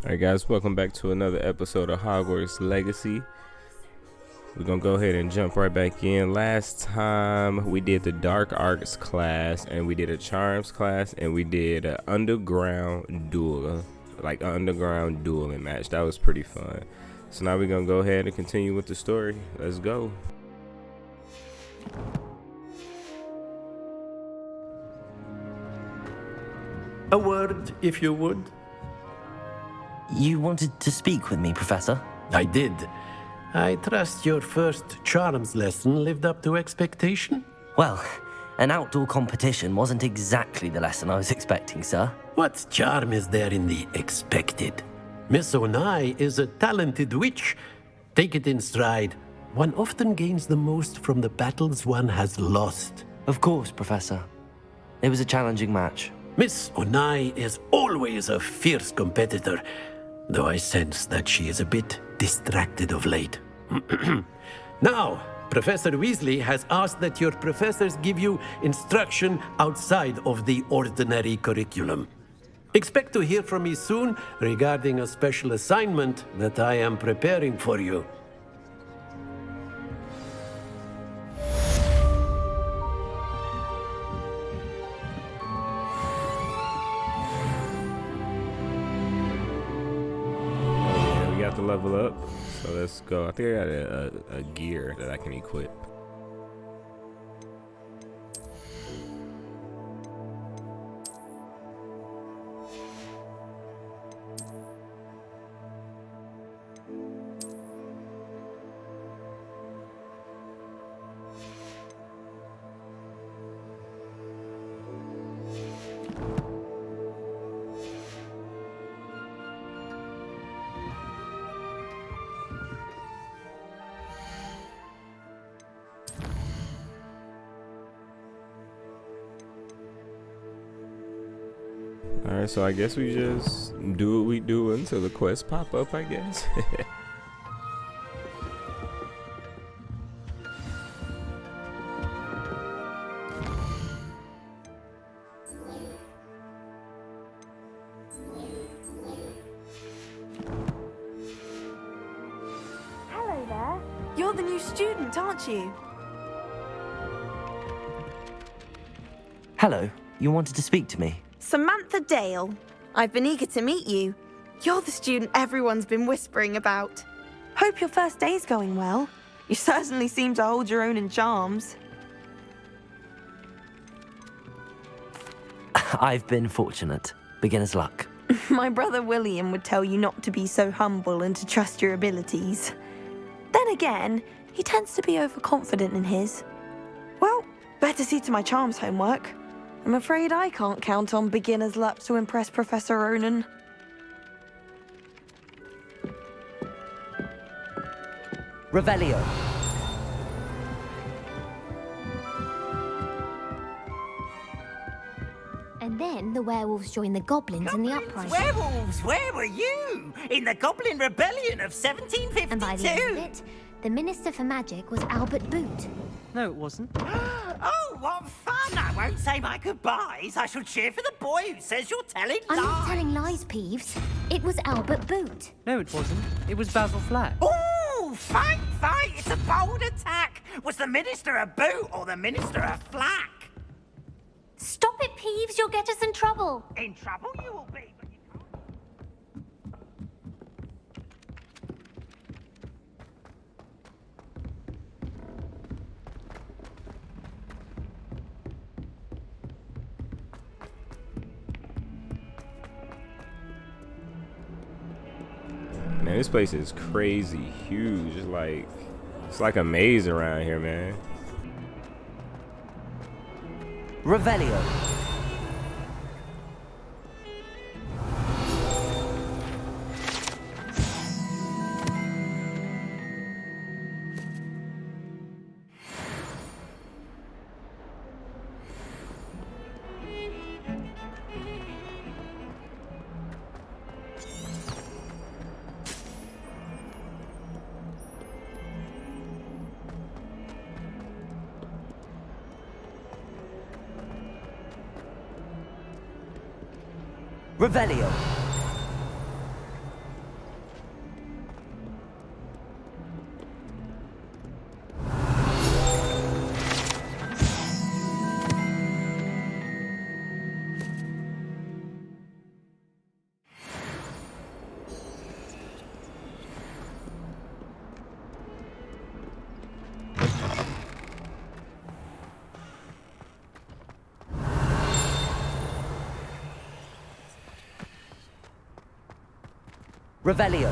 Alright guys, welcome back to another episode of Hogwarts Legacy. We're gonna go ahead and jump right back in. Last time we did the Dark Arts class and we did a Charms class and we did an underground duel, like an underground dueling match. That was pretty fun. So now we're gonna go ahead and continue with the story. Let's go. A word, if you would. You wanted to speak with me, Professor? I did. I trust your first charms lesson lived up to expectation? Well, an outdoor competition wasn't exactly the lesson I was expecting, sir. What charm is there in the expected? Miss Onai is a talented witch. Take it in stride. One often gains the most from the battles one has lost. Of course, Professor. It was a challenging match. Miss Onai is always a fierce competitor, though I sense that she is a bit distracted of late. Now, Professor Weasley has asked that your professors give you instruction outside of the ordinary curriculum. Expect to hear from me soon regarding a special assignment that I am preparing for you. To level up, so let's go. I think I got a gear that I can equip. Alright, so I guess we just do what we do until the quests pop up, I guess. Hello there. You're the new student, aren't you? Hello, you wanted to speak to me? Samantha Dale. I've been eager to meet you. You're the student everyone's been whispering about. Hope your first day's going well. You certainly seem to hold your own in charms. I've been fortunate. Beginner's luck. My brother William would tell you not to be so humble and to trust your abilities. Then again, he tends to be overconfident in his. Well, better see to my charms homework. I'm afraid I can't count on beginner's luck to impress Professor Ronan. Revelio. And then the werewolves joined the goblins in the uprising. Werewolves, where were you? In the Goblin Rebellion of 1752? And by the end of it, the Minister for Magic was Albert Boot. No, it wasn't. Oh, what fun! I won't say my goodbyes. I shall cheer for the boy who says you're telling I'm lies. not telling lies, Peeves. It was Albert Boot. No, it wasn't. It was Basil Flack. Ooh, fight! It's a bold attack. Was the Minister a boot or the Minister a flack? Stop it, Peeves. You'll get us in trouble. In trouble you will be, but you can't. Man, this place is crazy huge. It's like a maze around here, man. Revelio. Revelio. 'Cause I know you're the one who killed Albert Boot. Now, if you want to know the truth, you can ask Albert Boot. Revelio. Revelio. 'Cause I know you're the one who killed Albert Boot. Now, if you want to know the truth, you can ask Albert Boot. Revelio.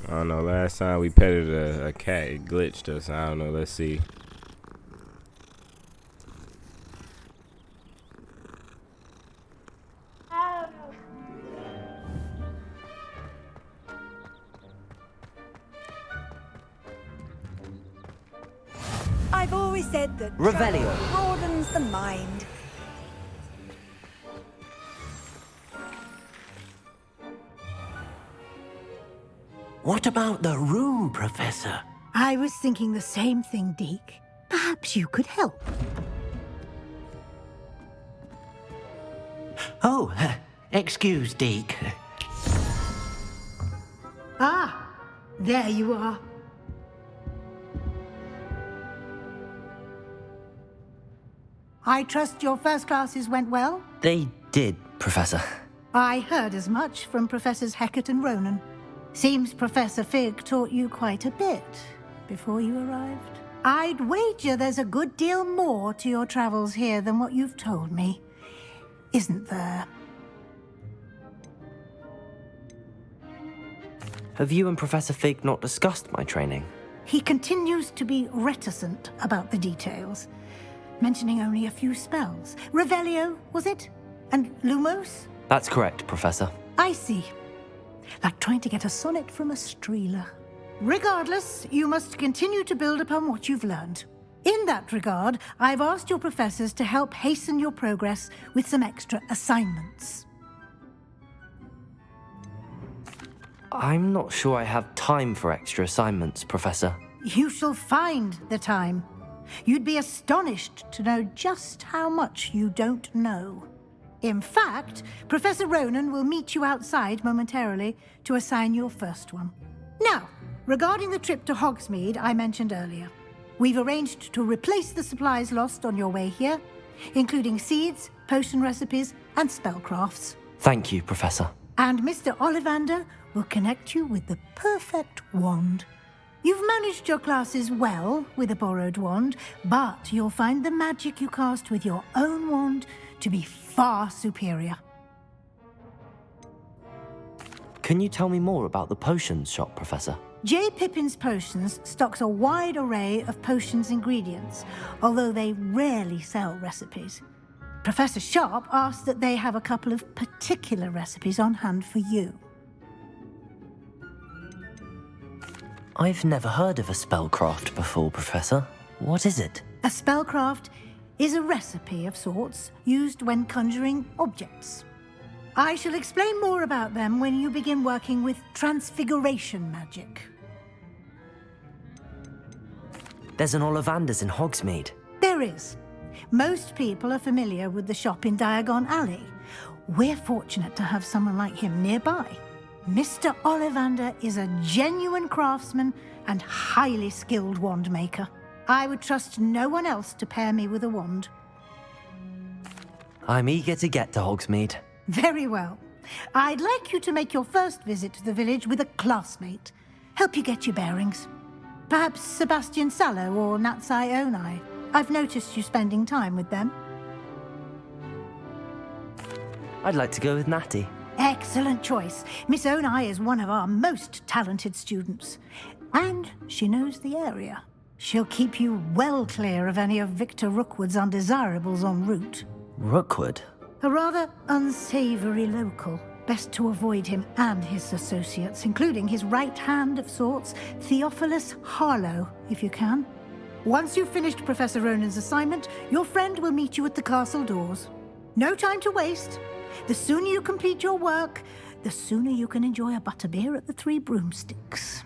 I don't know. Last time we petted a cat, it glitched us. I don't know. Let's see. I've always said that Revelio. travel broadens the mind. What about the room, Professor? I was thinking the same thing, Deke. Perhaps you could help. Oh, excuse, Deke. Ah, there you are. I trust your first classes went well? They did, Professor. I heard as much from Professors Hecat and Ronan. Seems Professor Fig taught you quite a bit before you arrived. I'd wager there's a good deal more to your travels here than what you've told me. Isn't there? Have you and Professor Fig not discussed my training? He continues to be reticent about the details, mentioning only a few spells. Revelio, was it? And Lumos? That's correct, Professor. I see. Like trying to get a sonnet from a streeler. Regardless, you must continue to build upon what you've learned. In that regard, I've asked your professors to help hasten your progress with some extra assignments. I'm not sure I have time for extra assignments, Professor. You shall find the time. You'd be astonished to know just how much you don't know. In fact, Professor Ronan will meet you outside momentarily to assign your first one. Now, regarding the trip to Hogsmeade I mentioned earlier, we've arranged to replace the supplies lost on your way here, including seeds, potion recipes, and spellcrafts. Thank you, Professor. And Mr. Ollivander will connect you with the perfect wand. You've managed your classes well with a borrowed wand, but you'll find the magic you cast with your own wand to be far superior. Can you tell me more about the potions shop, Professor? J. Pippin's Potions stocks a wide array of potions ingredients, although they rarely sell recipes. Professor Sharp asked that they have a couple of particular recipes on hand for you. I've never heard of a spellcraft before, Professor. What is it? A spellcraft is a recipe of sorts used when conjuring objects. I shall explain more about them when you begin working with transfiguration magic. There's an Ollivander's in Hogsmeade. There is. Most people are familiar with the shop in Diagon Alley. We're fortunate to have someone like him nearby. Mr. Ollivander is a genuine craftsman and highly skilled wand maker. I would trust no one else to pair me with a wand. I'm eager to get to Hogsmeade. Very well. I'd like you to make your first visit to the village with a classmate. Help you get your bearings. Perhaps Sebastian Sallow or Natsai Onai. I've noticed you spending time with them. I'd like to go with Natty. Excellent choice. Miss Onai is one of our most talented students. And she knows the area. She'll keep you well clear of any of Victor Rookwood's undesirables en route. Rookwood? A rather unsavory local. Best to avoid him and his associates, including his right hand of sorts, Theophilus Harlow, if you can. Once you've finished Professor Ronan's assignment, your friend will meet you at the castle doors. No time to waste. The sooner you complete your work, the sooner you can enjoy a butterbeer at the Three Broomsticks.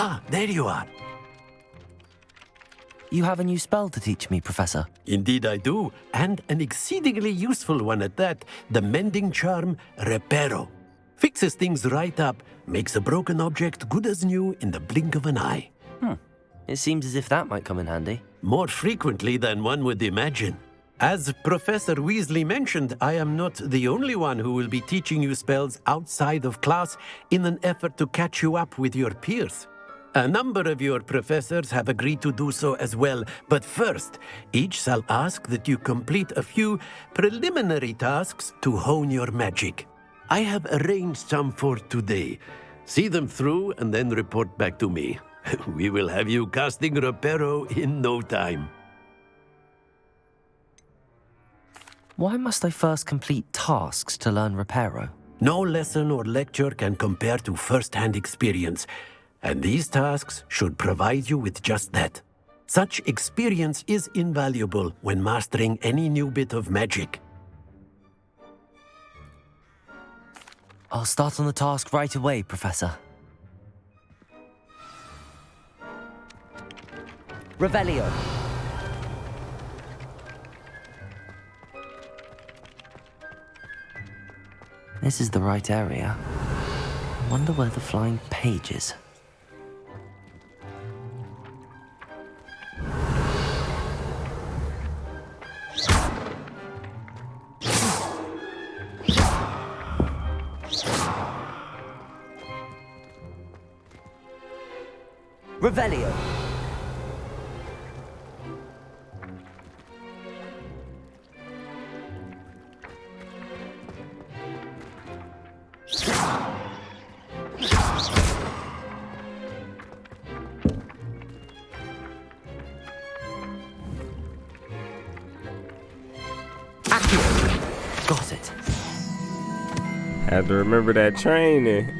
Ah, there you are. You have a new spell to teach me, Professor. Indeed I do, and an exceedingly useful one at that. The mending charm, Reparo. Fixes things right up, makes a broken object good as new in the blink of an eye. It seems as if that might come in handy. More frequently than one would imagine. As Professor Weasley mentioned, I am not the only one who will be teaching you spells outside of class in an effort to catch you up with your peers. A number of your professors have agreed to do so as well, but first, each shall ask that you complete a few preliminary tasks to hone your magic. I have arranged some for today. See them through and then report back to me. We will have you casting Reparo in no time. Why must I first complete tasks to learn Reparo? No lesson or lecture can compare to first-hand experience, and these tasks should provide you with just that. Such experience is invaluable when mastering any new bit of magic. I'll start on the task right away, Professor. Revelio. This is the right area. I wonder where the flying page is. Revelio. Got it. Had to remember that training.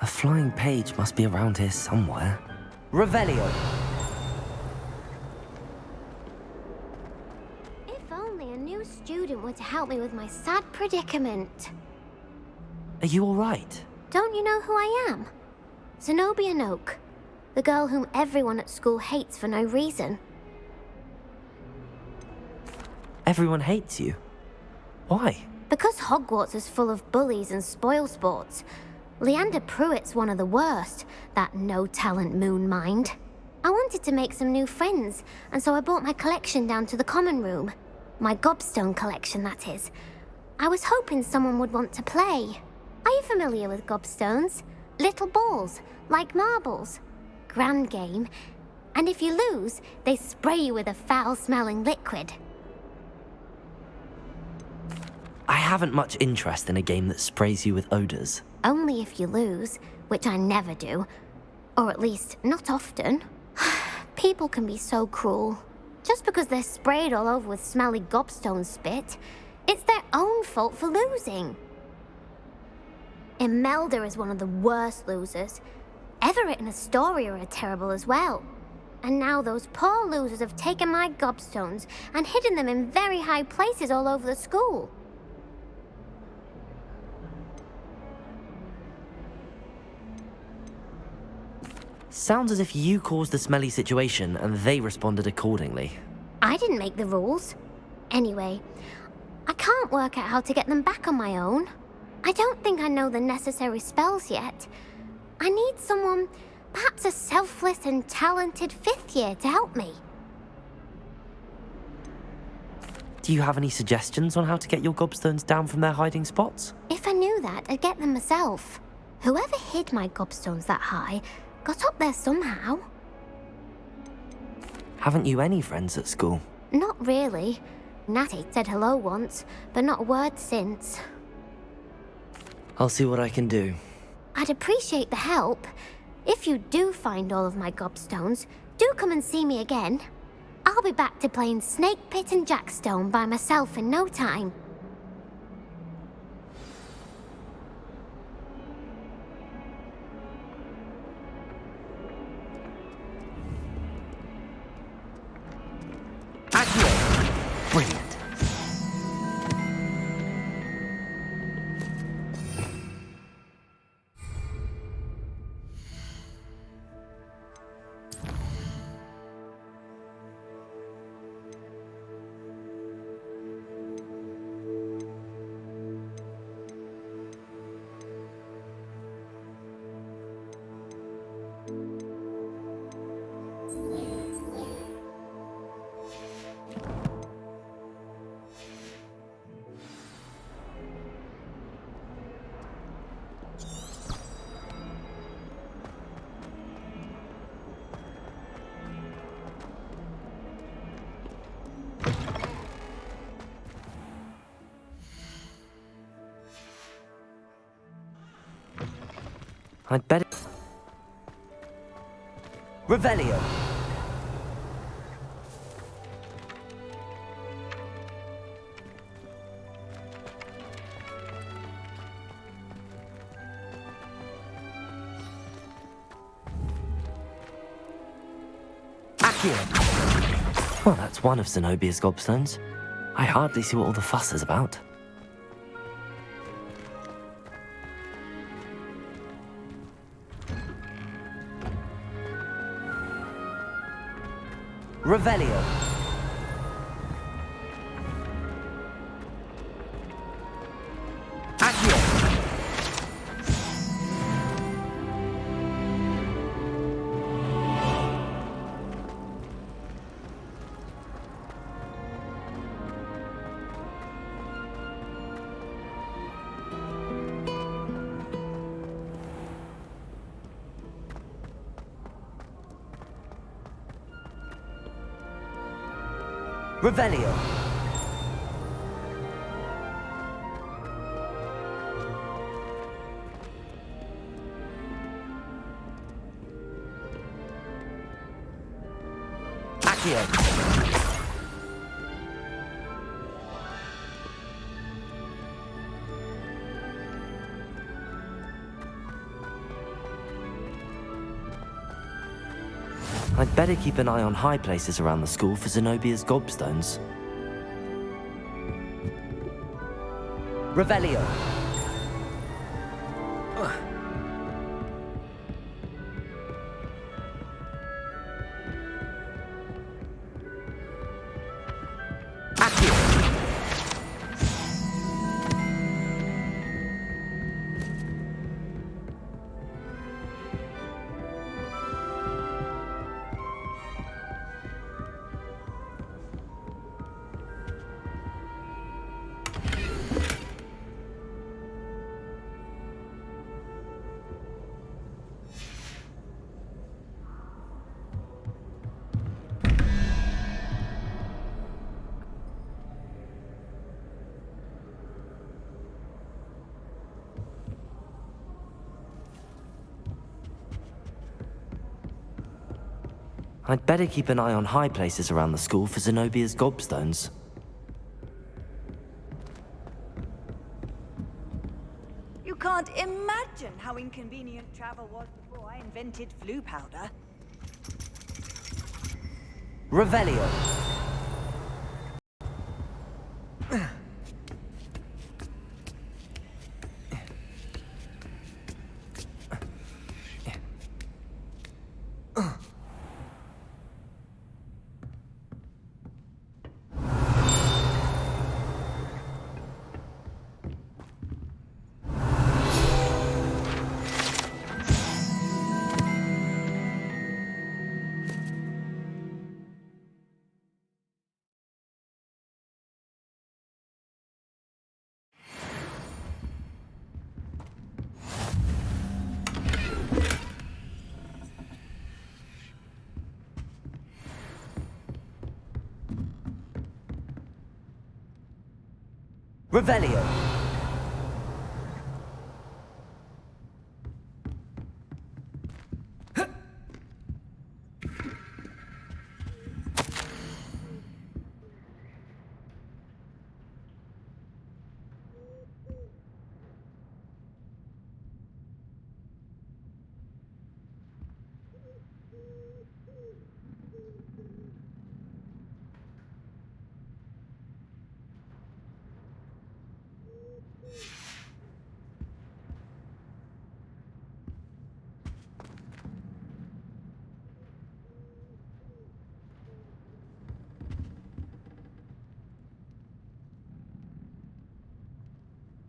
A flying page must be around here somewhere. Revelio. If only a new student were to help me with my sad predicament. Are you all right? Don't you know who I am? Zenobia Noak, the girl whom everyone at school hates for no reason. Everyone hates you. Why? Because Hogwarts is full of bullies and spoilsports. Leander Pruitt's one of the worst, that no-talent moon mind. I wanted to make some new friends, and so I brought my collection down to the common room. My gobstone collection, that is. I was hoping someone would want to play. Are you familiar with gobstones? Little balls, like marbles. Grand game. And if you lose, they spray you with a foul-smelling liquid. I haven't much interest in a game that sprays you with odors. Only if you lose, which I never do. Or at least, not often. People can be so cruel. Just because they're sprayed all over with smelly gobstone spit, it's their own fault for losing. Imelda is one of the worst losers. Everett and Astoria are terrible as well. And now those poor losers have taken my gobstones and hidden them in very high places all over the school. Sounds as if you caused the smelly situation and they responded accordingly. I didn't make the rules. Anyway, I can't work out how to get them back on my own. I don't think I know the necessary spells yet. I need someone, perhaps a selfless and talented fifth year to help me. Do you have any suggestions on how to get your gobstones down from their hiding spots? If I knew that, I'd get them myself. Whoever hid my gobstones that high got up there somehow. Haven't you any friends at school? Not really. Natty said hello once, but not a word since. I'll see what I can do. I'd appreciate the help. If you do find all of my gobstones, do come and see me again. I'll be back to playing Snake Pit and Jackstone by myself in no time. Accio! Brilliant. I'd better... Revelio! Accio! Well, that's one of Zenobia's gobstones. I hardly see what all the fuss is about. Revelio. Accio. Revelio. Accio. I'd better keep an eye on high places around the school for Zenobia's gobstones. Revelio. Accio. I'd better keep an eye on high places around the school for Zenobia's gobstones. You can't imagine how inconvenient travel was before I invented flu powder. Revelio. Revelio.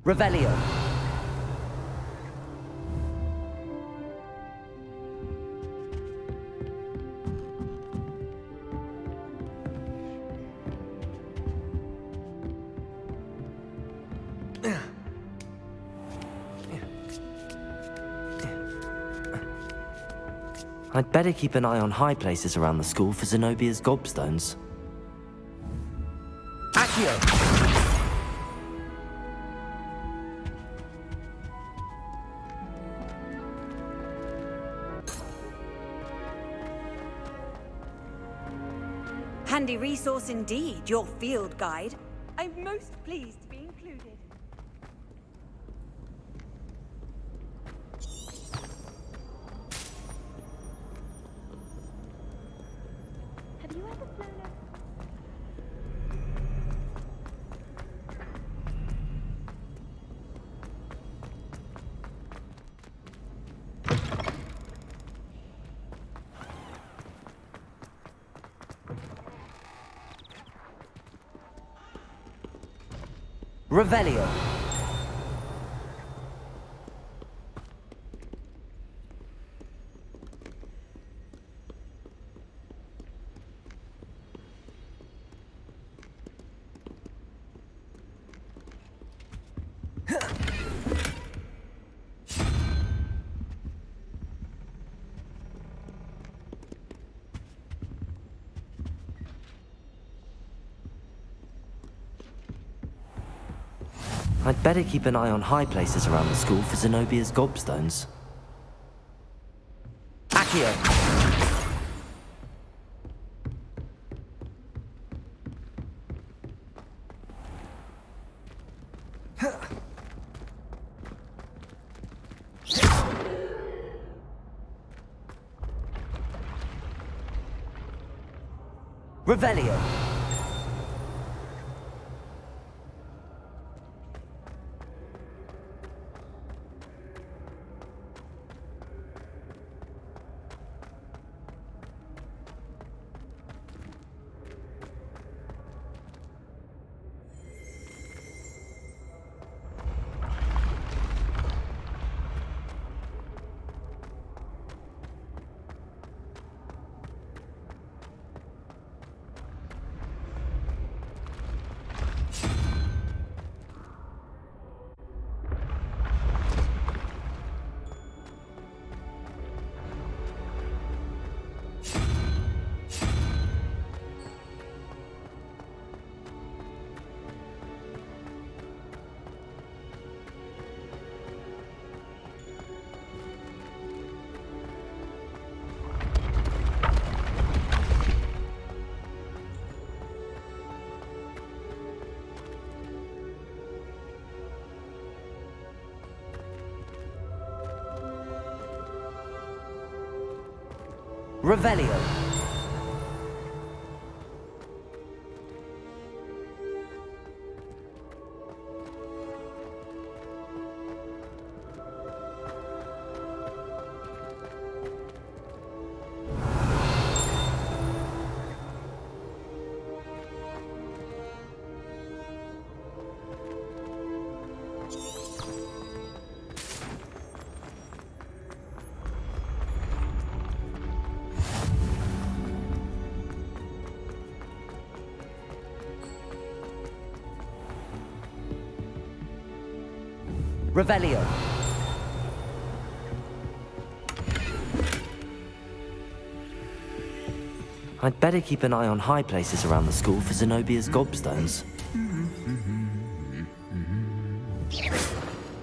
Revelio. I'd better keep an eye on high places around the school for Zenobia's gobstones. Accio! handy resource indeed, your field guide. I'm most pleased to be included. Have you ever flown a... Revelio. I'd better keep an eye on high places around the school for Zenobia's gobstones. Accio! Revelio! Revelio. Revelio. I'd better keep an eye on high places around the school for Zenobia's gobstones.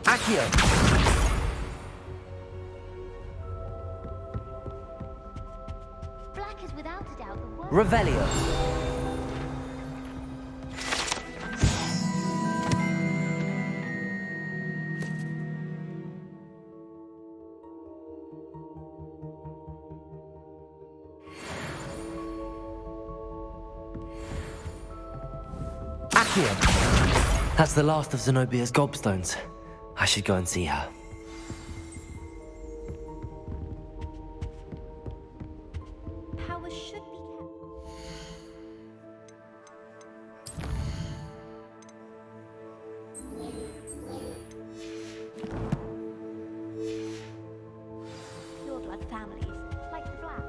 Accio! Black is without a doubt the worst. Revelio. That's the last of Zenobia's gobstones. I should go and see her. Power should be kept. Pure blood families, like the Black.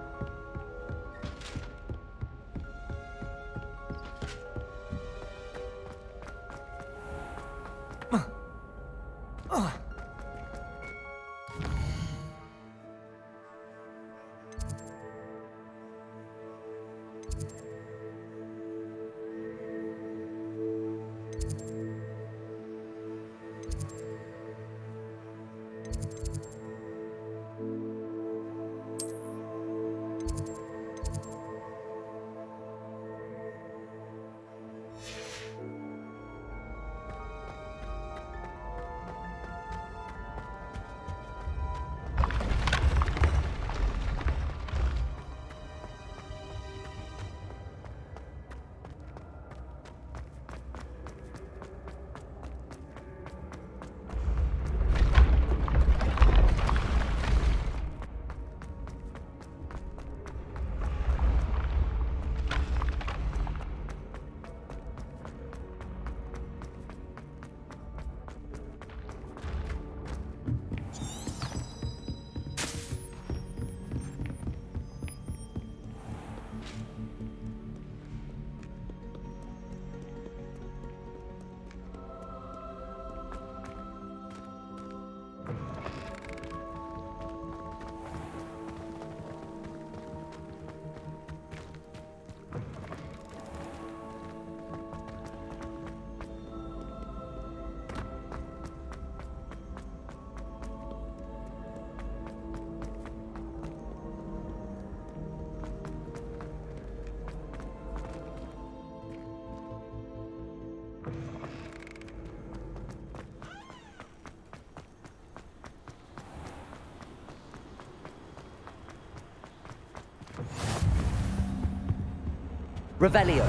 Revelio.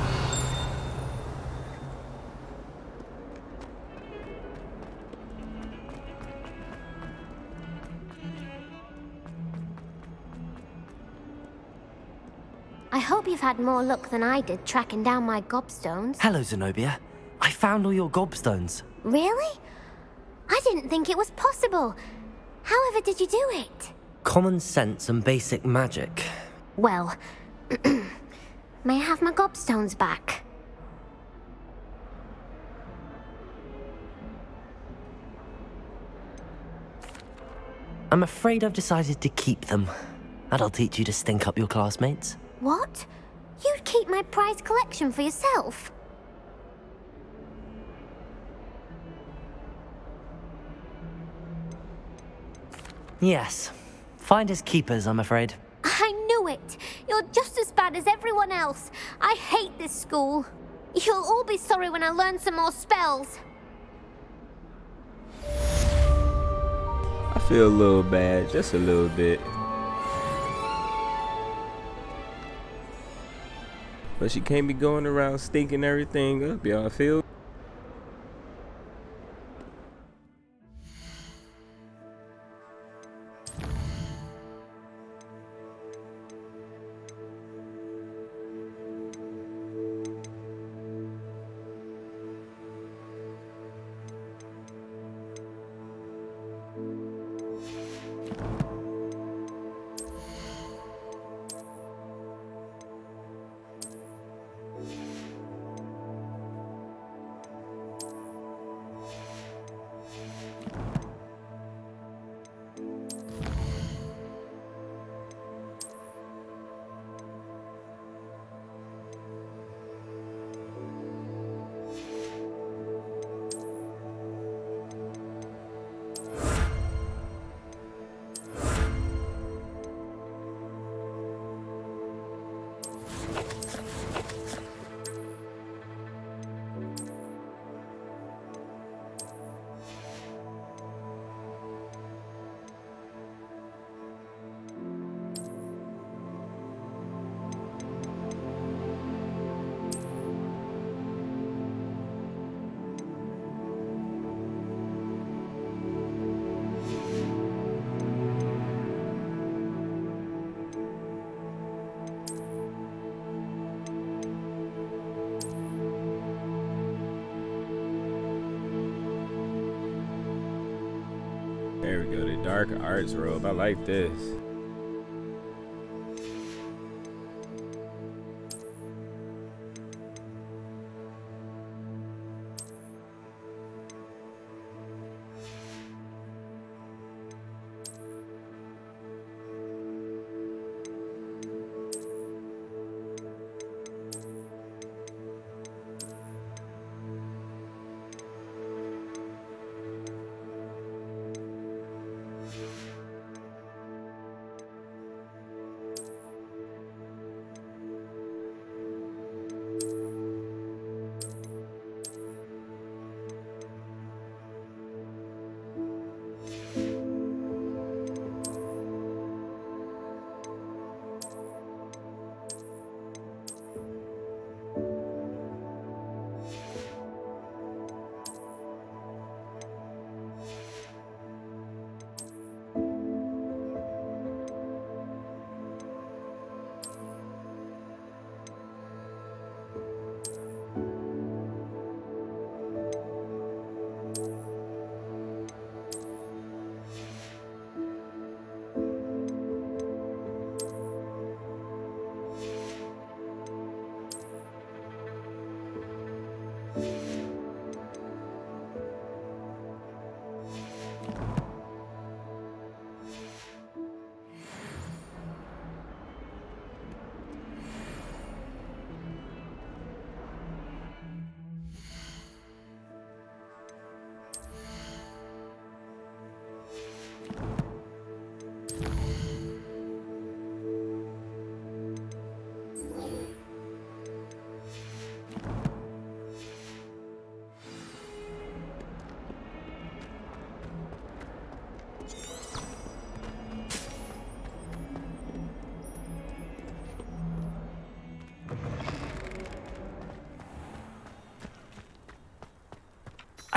I hope you've had more luck than I did tracking down my gobstones. Hello, Zenobia. I found all your gobstones. Really? I didn't think it was possible. However did you do it? Common sense and basic magic. Well, may I have my gobstones back? I'm afraid I've decided to keep them. That'll teach you to stink up your classmates. What? You'd keep my prized collection for yourself? Yes. Finders keepers, I'm afraid. I knew it! You're just as bad as everyone else. I hate this school. You'll all be sorry when I learn some more spells. I feel a little bad, just a little bit. But she can't be going around stinking everything up, y'all feel? There we go, the dark arts robe. I like this.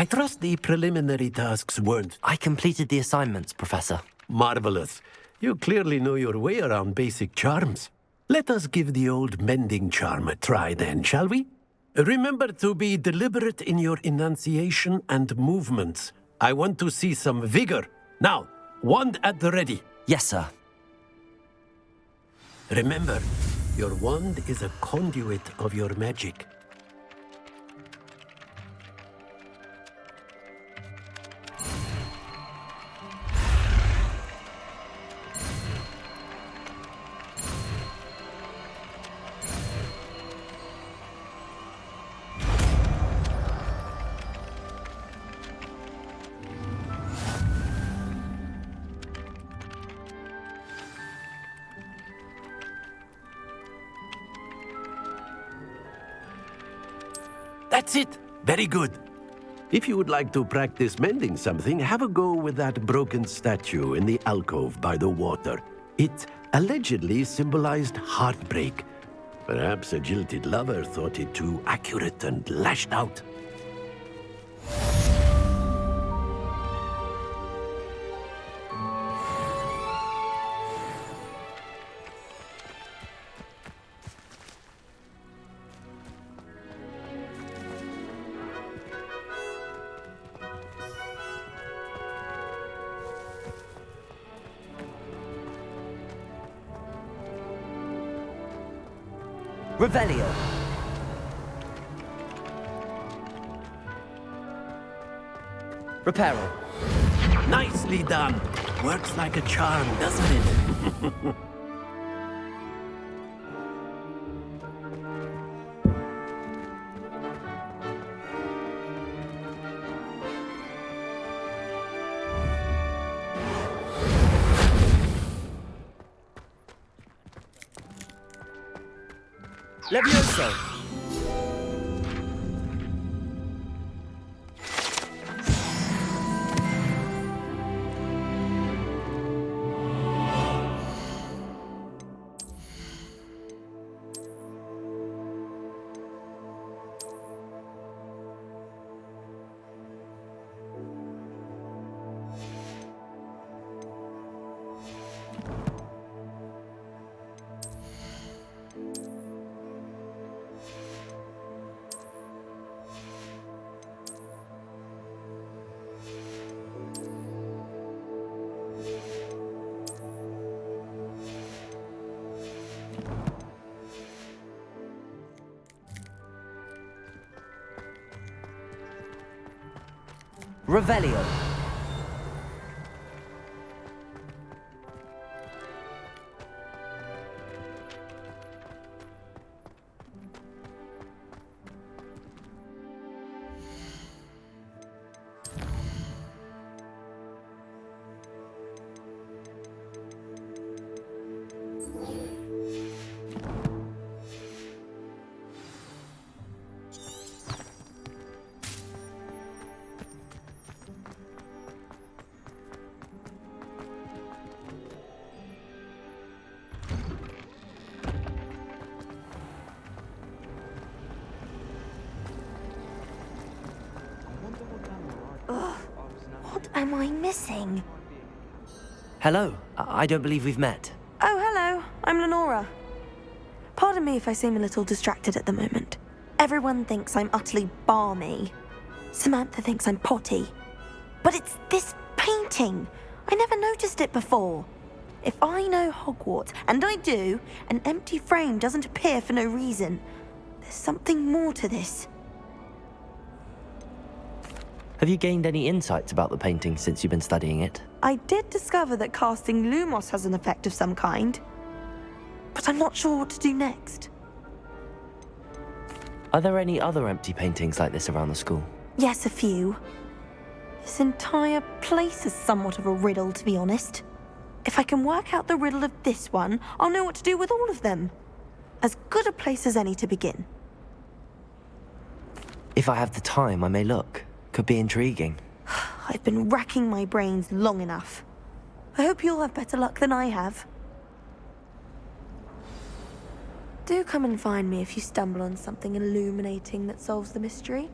I trust the preliminary tasks weren't I completed the assignments, Professor. marvelous. You clearly know your way around basic charms. Let us give the old mending charm a try then, shall we? Remember to be deliberate in your enunciation and movements. I want to see some vigor. Now, wand at the ready. Yes, sir. Remember, your wand is a conduit of your magic. That's it. Very good. If you would like to practice mending something, have a go with that broken statue in the alcove by the water. It allegedly symbolized heartbreak. Perhaps a jilted lover thought it too accurate and lashed out. Revelio. Reparo. Nicely done. Works like a charm, doesn't it? Levioso. Revelio. What am I missing? Hello. I don't believe we've met. Oh, hello. I'm Lenora. Pardon me if I seem a little distracted at the moment. Everyone thinks I'm utterly balmy. Samantha thinks I'm potty. But it's this painting. I never noticed it before. If I know Hogwarts, and I do, an empty frame doesn't appear for no reason. There's something more to this. Have you gained any insights about the painting since you've been studying it? I did discover that casting Lumos has an effect of some kind. But I'm not sure what to do next. Are there any other empty paintings like this around the school? Yes, a few. This entire place is somewhat of a riddle, to be honest. If I can work out the riddle of this one, I'll know what to do with all of them. As good a place as any to begin. If I have the time, I may look. Could be intriguing. I've been racking my brains long enough. I hope you'll have better luck than I have. Do come and find me if you stumble on something illuminating that solves the mystery.